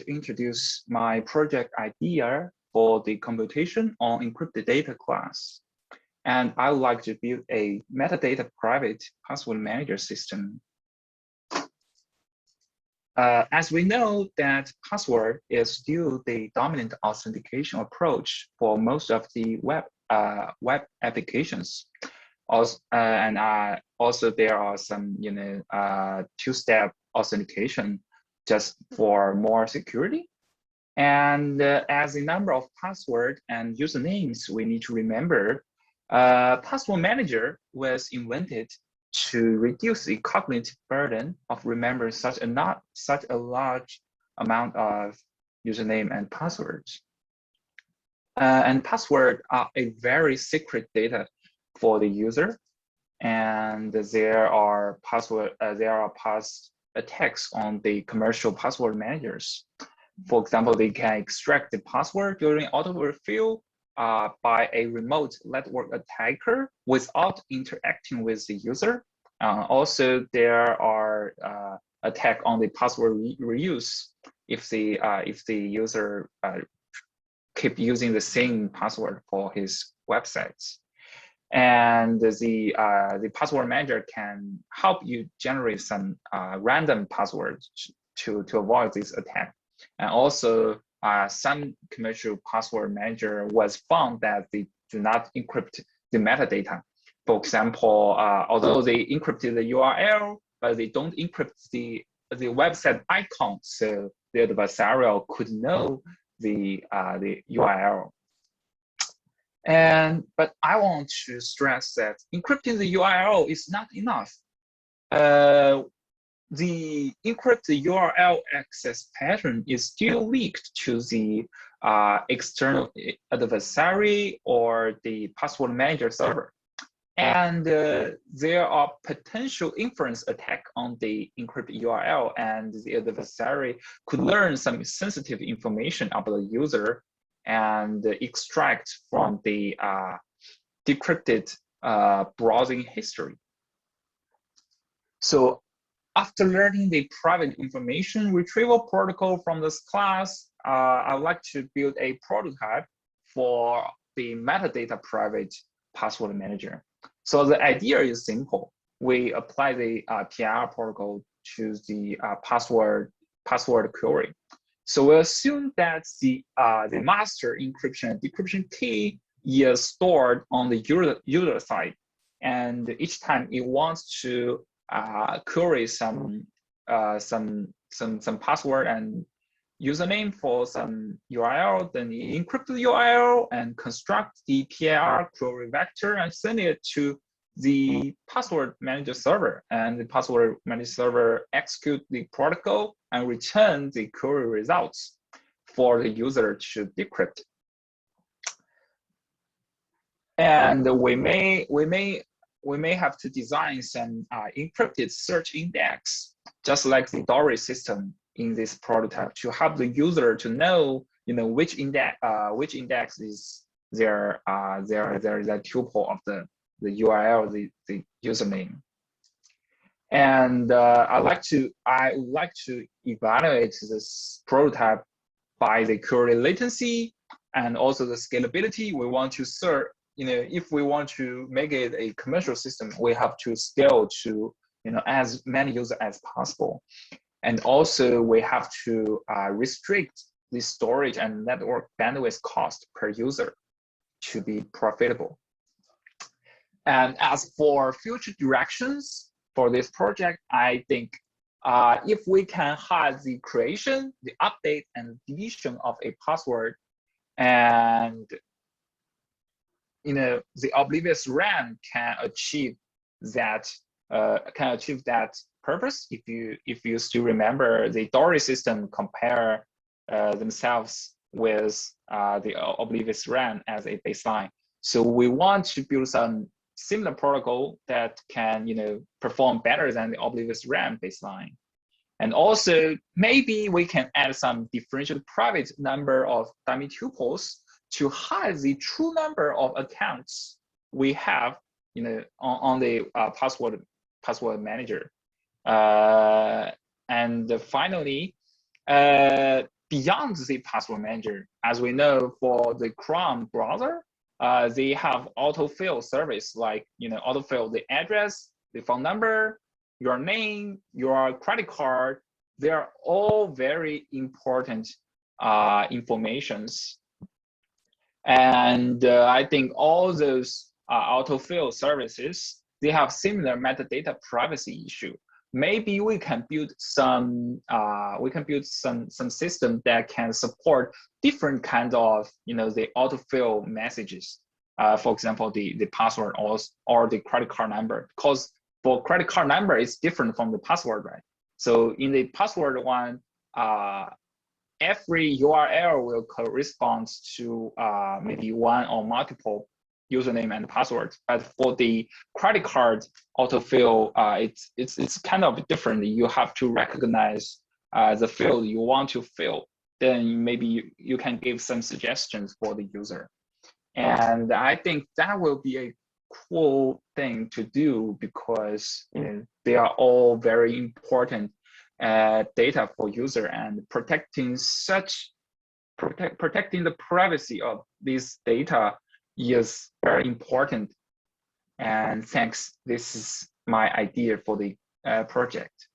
to introduce my project idea for the computation on encrypted data class. And I would like to build a metadata private password manager system. As we know that password is still the dominant authentication approach for most of the web applications. Also, also there are some two-step authentication just for more security. And as the number of password and usernames we need to remember, password manager was invented to reduce the cognitive burden of remembering such a large amount of username and passwords. And password are a very secret data for the user, and there are past attacks on the commercial password managers. For example, they can extract the password during autofill by a remote network attacker without interacting with the user. Also, there are attack on the password reuse if the user keep using the same password for his websites. And the password manager can help you generate some random passwords to avoid this attack. And also, some commercial password manager was found that they do not encrypt the metadata. For example, although they encrypted the URL, but they don't encrypt the website icon, so the adversarial could know the URL. But I want to stress that encrypting the URL is not enough. The encrypted URL access pattern is still leaked to the external adversary or the password manager server. And there are potential inference attack on the encrypted URL, and the adversary could learn some sensitive information about the user and extract from the decrypted browsing history. So after learning the private information retrieval protocol from this class, I would like to build a prototype for the metadata private password manager. So the idea is simple. We apply the PIR protocol to the password query. So we assume that the master encryption and decryption key is stored on the user side, and each time it wants to query some password and username for some URL, then you encrypt the URL and construct the PIR query vector and send it to the password manager server. And the password manager server execute the protocol and return the query results for the user to decrypt. And we may have to design some encrypted search index, just like the Doris system in this prototype, to help the user to know, which index is their tuple of the URL, the username. And I would like to evaluate this prototype by the query latency and also the scalability. We want to serve, if we want to make it a commercial system, we have to scale to as many users as possible. And also we have to restrict the storage and network bandwidth cost per user to be profitable. And as for future directions for this project, I think if we can hide the creation, the update, and deletion of a password, and the oblivious RAM can achieve that purpose. If you still remember, the Doris system compare themselves with the oblivious RAM as a baseline. So we want to build some similar protocol that can perform better than the oblivious RAM baseline. And also maybe we can add some differential private number of dummy tuples to hide the true number of accounts we have on the password manager. And finally, beyond the password manager, as we know for the Chrome browser, they have autofill service like autofill the address, the phone number, your name, your credit card. They are all very important informations. And I think all those autofill services, they have similar metadata privacy issue. Maybe we can build some system that can support different kinds of the autofill messages. For example, the password or the credit card number, because for credit card number it's different from the password, right? So in the password one, every URL will correspond to maybe one or multiple username and password. But for the credit card autofill, it's kind of different. You have to recognize the field you want to fill. Then maybe you can give some suggestions for the user. And I think that will be a cool thing to do because they are all very important data for user, and protecting the privacy of this data is very important. And thanks, this is my idea for the project.